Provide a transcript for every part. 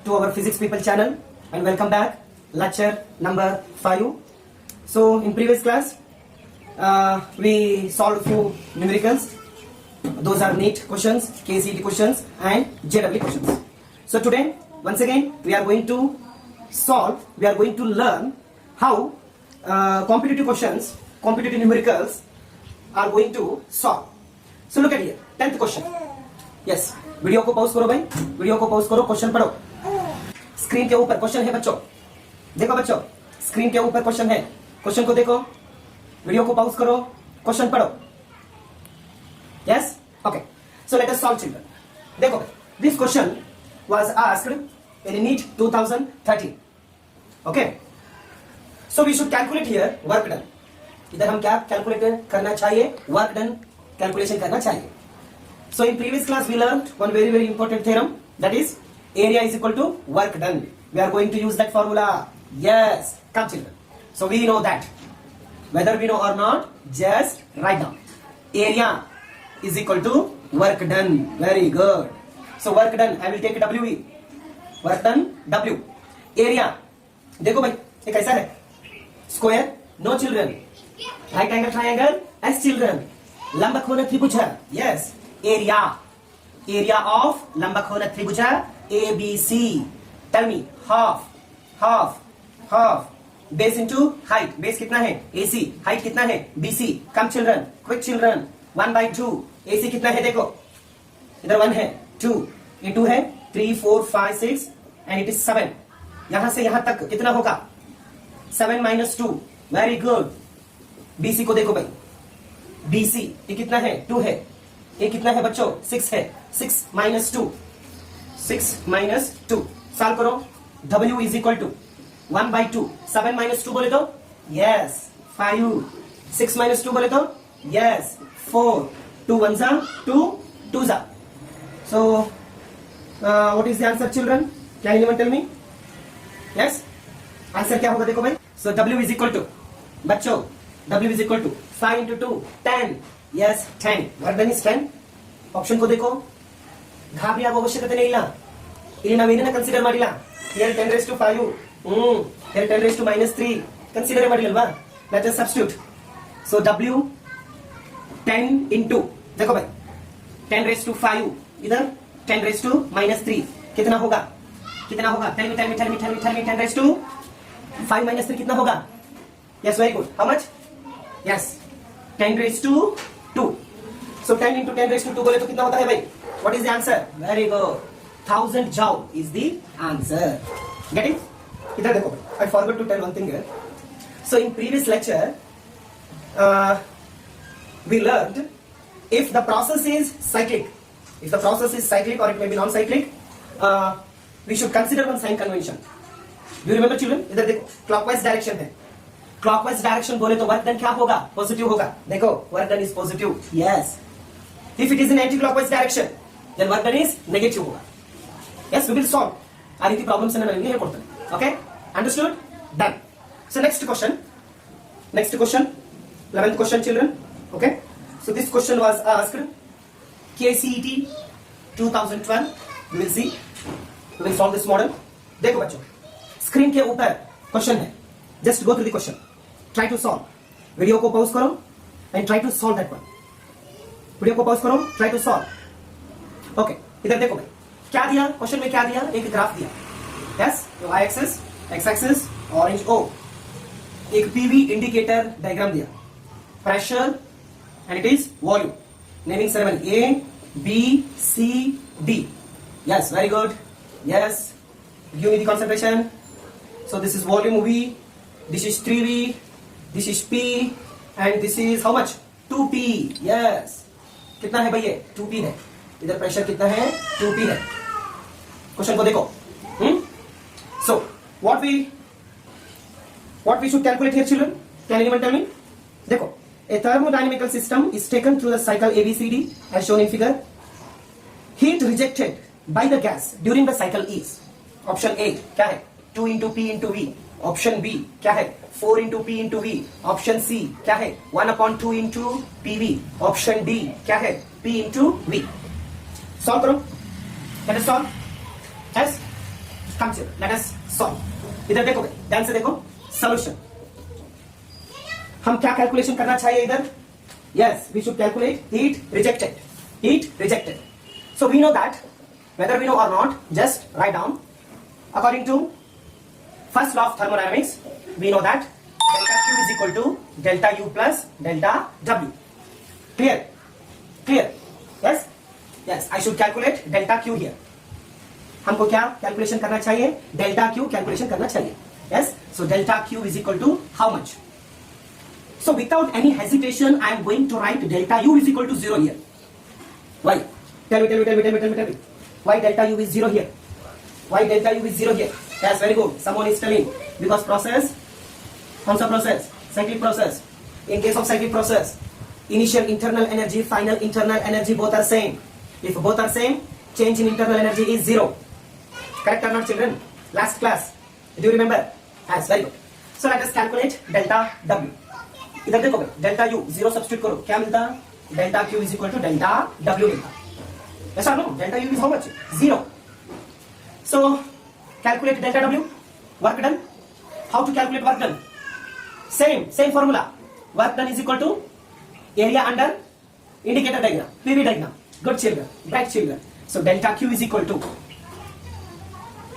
to our Physics People channel and welcome back. Lecture number 5. So in previous class, we solved few numericals. Those are NEET questions, KCET questions and JEE questions. So today, once again, we are going to learn how competitive questions, competitive numericals are going to solve. So look at here, 10th question. Yes, video को pause करो भाई, video को pause करो, question पढ़ो. Screen के ऊपर question है बच्चों, देखो बच्चों, स्क्रीन के ऊपर क्वेश्चन है, क्वेश्चन को देखो, वीडियो को पॉज करो, क्वेश्चन पढ़ो. Yes? Okay. So let us solve, children. देखो, this question was asked in NEET 2013. Okay? So we should calculate here work done. इधर हम क्या कैलकुलेट करना चाहिए? Work done कैलकुलेशन करना चाहिए. So in previous class we learned one very important theorem, that is area is equal to work done. We are going to use that formula. Yes, come children. So we know that. Whether we know or not, just write down. Area is equal to work done. Very good. So work done, I will take WE. Work done, W. Area. देखो भाई, ये कैसा है? Square, no children. Right angle triangle, S children. लंबकोण त्रिभुज. Yes. Area of लंबकोण त्रिभुज ABC. Tell me, half. Base into height. Base कितना है? AC. Height कितना है? BC. Come children, quick children. 1/2. AC कितना है? देखो, इधर 1 है, 2 into है 3 4 5 6 and it is 7. यहां से यहां तक कितना होगा? 7 minus 2. Very good. BC को देखो भाई, BC ये कितना है? 2 है. ये कितना है बच्चों? 6 है. 6 minus 2. 6 minus 2. सॉल्व करो. W is equal to 1/2. 7 minus 2 बोले तो yes 5. 6 minus 2 बोले तो yes 4. 2 1s are 2 2s are. So what is the answer, children? Can anyone tell me? Yes, answer क्या होगा? देखो भाई, so W is equal to, बच्चों, W is equal to 5 into 2 10. Yes, 10. Work done is 10. Option को देखो, घाबरी आगो आवश्यकತೆ ಇಲ್ಲ. ಇಲ್ಲಿ ನಾವೇನನ್ನ ಕನ್ಸಿಡರ್ ಮಾಡಿಲ್ಲ. Here 10 raised to 5. Here 10 raised to -3. Consider ಮಾಡಿಲ್ಲಲ್ವಾ? Let us substitute. So W 10 into, देखो भाई, 10 raised to 5, इधर 10 raised to -3. कितना होगा? Tell me. 10 raised to 5 minus 3 कितना होगा? Yes, very good. How much? Yes, 10 raised to 2. So 10 into 10 raised to 2 बोले तो कितना होता है भाई? What is the answer? Very good. 1000 joule is the answer. Getting? इधर देखो, I forgot to tell one thing here. So in previous lecture, we learned if the process is cyclic, or it may be non-cyclic, we should consider one sign convention. Do you remember, children? इधर देखो, clockwise direction है. Clockwise direction बोले तो work done क्या होगा? Positive होगा. देखो, work done is positive. Yes. If it is in anti-clockwise direction, then work done is negative होगा. Yes, we will solve. आ रीति problems है ना नहीं है पढ़ते. Okay? Understood? Done. So next question. 11th question, children. Okay? So this question was asked KCET 2012. We will see. We will solve this model. देखो बच्चों, screen के ऊपर क्वेश्चन है. Just go through the question. Try to solve. Video को pause करो and try to solve that one. Video को pause करो, try to solve. Okay. इधर देखो भाई, क्या दिया क्वेश्चन में? क्या दिया? एक ग्राफ दिया. Yes, y axis, x axis, orange O. एक PV इंडिकेटर डायग्राम दिया. Pressure and it is volume. Naming ceremony A, B, C, D. Yes, very good. Yes, give me the concentration. So this is volume V, this is 3V, this is P, and this is how much? 2P. Yes. कितना है भाई ये? 2P है. इधर pressure कितना है? 2P है. Question को देखो. So what we should calculate here, children? Can anyone tell me? देखो, a thermodynamical system is taken through the cycle ABCD as shown in figure. Heat rejected by the gas during the cycle is, option A क्या है? 2 into P into V. Option B क्या है? 4 into P into V. Option C क्या है? 1/2 into PV. Option D क्या है? P into V. Solve करो. Let us solve. Yes. कम चलो लेट अस सॉल्व। इधर देखो ध्यान से देखो सॉल्यूशन। हम क्या कैलकुलेशन करना चाहिए इधर? Yes, we should calculate heat rejected. Heat rejected, so we know that whether we know or not, just write down according to first law of thermodynamics. We know that delta Q is equal to delta U plus delta W. Clear? Clear? Yes? Yes, I should calculate delta Q here. हमको क्या calculation करना चाहिए? Delta Q calculation करना चाहिए। Yes? So delta Q is equal to how much? So without any hesitation, I am going to write delta U is equal to 0 here. Why? Tell me. Why delta U is 0 here? Why delta U is 0 here? Yes, very good. Someone is telling. Because process, कौन सा process? Cyclic process. In case of cyclic process, initial internal energy, final internal energy both are same. If both are same, change in internal energy is 0. Correct or not, children? Last class. Do you remember? Yes, very good. So let us calculate delta W. इधर देखो delta U 0 substitute करो, क्या मिलता? Delta Q is equal to delta W मिलता। Yes or no? Delta U is how much? 0. So calculate delta W. Work done. How to calculate work done? Same formula. Work done is equal to area under indicator diagram, PV diagram. Good children, bright children. So delta Q is equal to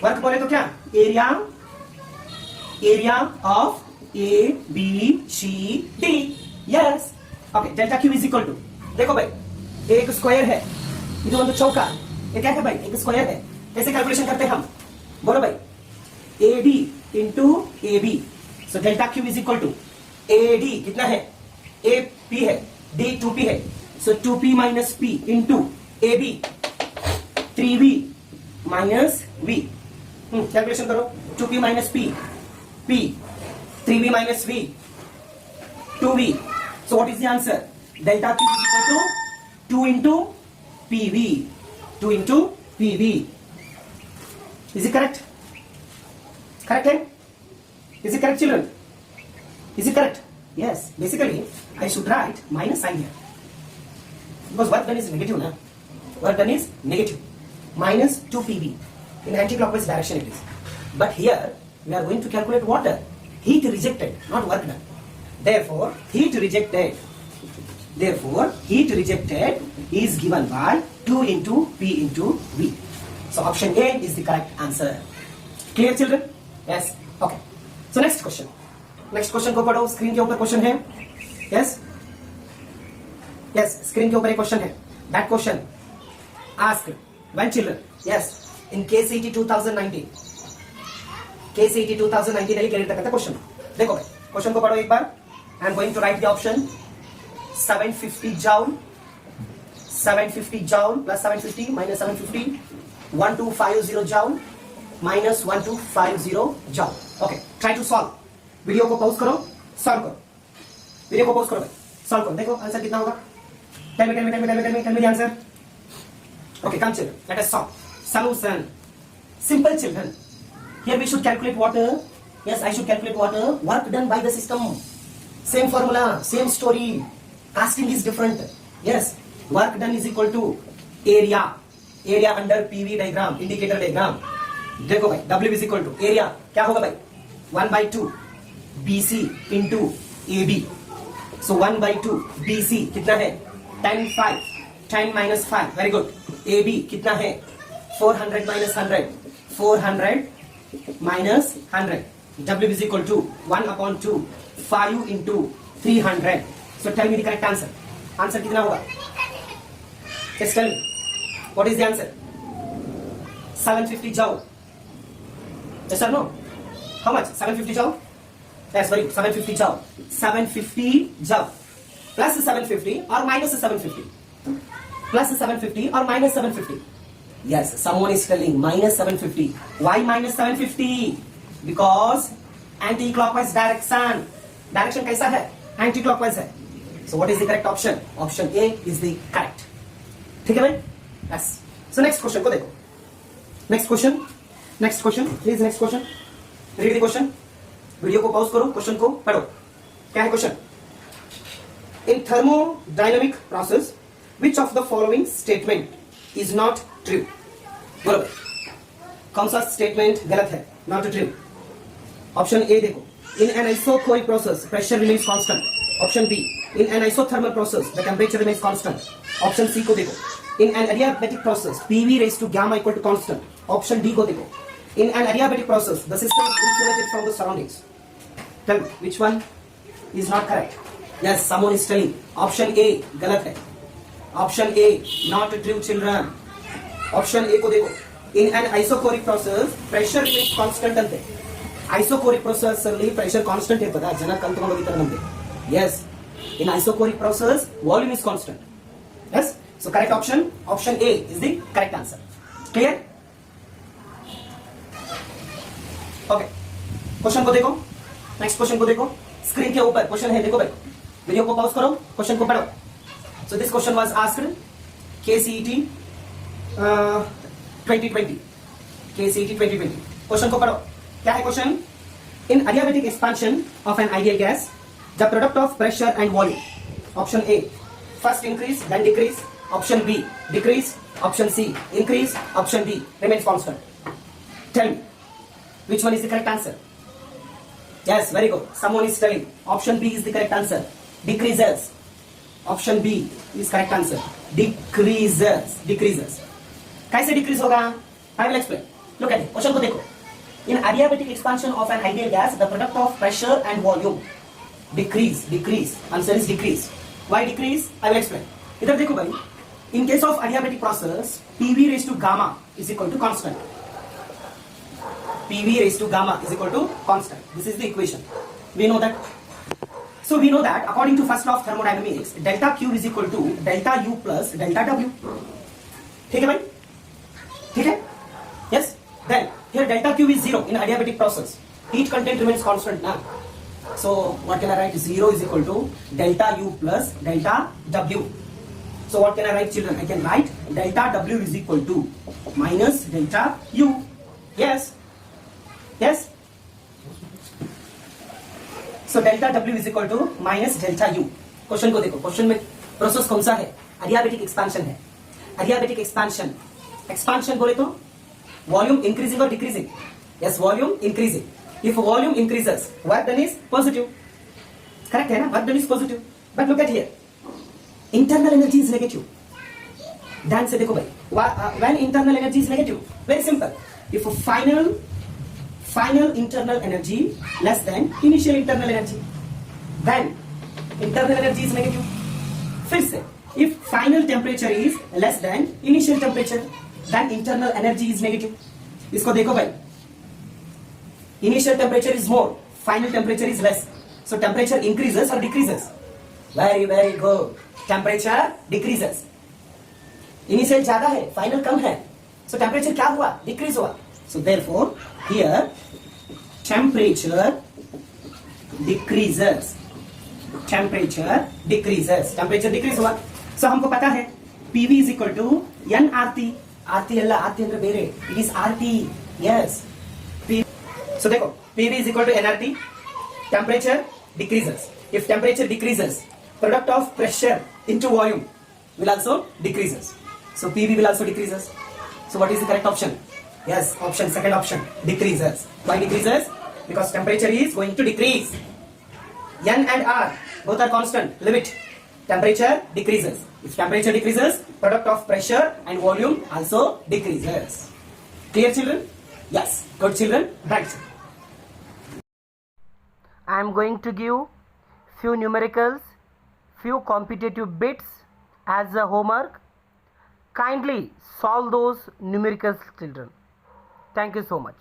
work बोले तो क्या? Area of A, B, C, D. Yes. Okay, delta Q is equal to, देखो भाई एक square है, ये तो चौका, ये क्या है भाई? एक स्क्वायर है। कैसे कैलकुलेशन करते हैं हम? बोलो भाई, AD into AB। So delta Q is equal to AD कितना है? AP है, D 2P है, so 2P minus P into AB 3V minus V। Calculation करो, 2P minus P, P 3V minus V, 2V. So what is the answer? Delta Q is equal to 2 into PV. 2 into PV. Is it correct? Correct, eh? Is it correct, children? Is it correct? Yes. Basically, I should write minus sign here. Because work done is negative, na? Work done is negative. Minus 2 PV. In anti-clockwise direction it is. But here, we are going to calculate water. Heat rejected, not work done. Therefore, heat rejected is given by 2 into P into V. So option A is the correct answer. Clear, children? Yes. Okay. So next question. Next question को पढ़ो. Screen के ऊपर question है. Yes. Yes. Screen के ऊपर एक question है. That question asked when children. Yes. In KCET 2019. KCET 2019 ने क्लियर करता क्वेश्चन। देखो भाई क्वेश्चन को पढ़ो एक बार। I am going to write the option 750 joule plus 750 minus 750 1250 joule minus 1250 joule. Okay, try to solve. Video को pause करो, solve करो। वीडियो को पॉज करो भाई, सॉल्व करो। देखो आंसर कितना होगा? Tell me the answer. Okay, come children, let us solve. Solution. Simple children. Here we should calculate water. Yes, I should calculate water. Work done by the system. Same formula, same story. Casting is different. Yes, work done is equal to area under PV diagram, indicator diagram. देखो भाई, W is equal to area क्या होगा भाई? 1/2 BC into AB. So 1/2 BC कितना है? 10 minus 5. Very good. AB कितना है? 400 minus 100. 400 minus 100. W is equal to 1/2 5 into 300. So tell me the correct answer. Answer कितना होगा? Just tell me. What is the answer? 750 joule. Yes or no? How much? 750 joule? Yes, very good. 750 joule. 750 joule. Plus 750 or minus 750? Plus 750 or minus 750? Yes, someone is telling minus 750. Why minus 750? Because anti-clockwise direction. Direction कैसा है? Anti-clockwise है. So what is the correct option? Option A is the correct. ठीक है भाई? Yes. So next question को देखो. Next question. Please next question. Read the question. Video को pause करो, क्वेश्चन को पढ़ो. क्या है question? In thermodynamic process, which of the following statement is not true? बोलो. कौन सा स्टेटमेंट गलत है? Not true. ऑप्शन ए देखो, in an isochoric process pressure remains constant. Option B, in an isothermal process the temperature remains constant. Option C को देखो, in an adiabatic process PV raise to gamma equal to constant. Option D को देखो, in an adiabatic process the system is insulated from the surroundings. Tell me which one is not correct? Yes, someone is telling option A गलत है। Option A not true children. Option A को देखो, in an isochoric process pressure remains constant अंते। Isochoric process ಅಲ್ಲಿ pressure constant ಇರ್ತದ, ಜನ ಕಲ್ ತಗೊಂಡೋಗಿರ್ತಾರೆ ನಮಗೆ. Yes, in isocoric process volume is constant. Yes, so correct option A is the correct answer. Clear? Okay, question को देखो, नेक्स्ट क्वेश्चन को देखो, स्क्रीन के ऊपर क्वेश्चन है, देखो भाई, वीडियो को पॉज करो, क्वेश्चन को पढ़ो. So this question was asked KCET 2020. KCET 2020. Question को पढ़ो. क्या है question? In adiabatic expansion of an ideal gas, the product of pressure and volume. Option A, first increase then decrease. Option B, decrease. Option C, increase. Option D, remains constant. Tell me, which one is the correct answer? Yes, very good. Someone is telling option B is the correct answer. Decreases. Option B is correct answer. Decreases. कैसे decrease होगा? I will explain. Look at it. Question को देखो. In adiabatic expansion of an ideal gas, the product of pressure and volume decrease. Answer is decrease. Why decrease? I will explain. इधर देखो भाई. In case of adiabatic process, PV raised to gamma is equal to constant. PV raised to gamma is equal to constant. This is the equation. We know that. So we know that according to first law of thermodynamics, delta Q is equal to delta U plus delta W. ठीक है भाई? ठीक है? Yes. Then here delta Q is 0 in adiabatic process. Heat content remains constant now. So what can I write? 0 is equal to delta U plus delta W. So what can I write, children? I can write delta W is equal to minus delta U. Yes. Yes. So delta W is equal to minus delta U. Question को देखो. Question में process कौन सा है? adiabatic expansion है. adiabatic expansion बोले तो volume increasing or decreasing? Yes, volume increasing. If volume increases, work done is positive. Correct है ना? Work done is positive. But look at here. Internal energy is negative. ध्यान से देखो भाई. When internal energy is negative, very simple. If final internal energy less than initial internal energy, then internal energy is negative. फिर से, if final temperature is less than initial temperature, then internal energy is negative. इसको देखो भाई. Initial temperature is more, final temperature is less. So temperature increases or decreases? Very good. Temperature decreases. Initial ज्यादा है, final कम है. So temperature क्या हुआ? Decrease हुआ. So therefore here temperature decreases. Temperature decrease हुआ. So हमको पता है PV is equal to nRT. RT Allah, RT अंदर बेरे. It is RT. Yes. So देखो, PV is equal to nRT. Temperature decreases. If temperature decreases, product of pressure into volume will also decreases. So PV will also decreases. So what is the correct option? Yes, second option, decreases. Why decreases? Because temperature is going to decrease. N and R both are constant. Limit. Temperature decreases. If temperature decreases, product of pressure and volume also decreases. Clear, children? Yes. Good children. Right. I am going to give few numericals, few competitive bits as a homework. Kindly solve those numericals, children. Thank you so much.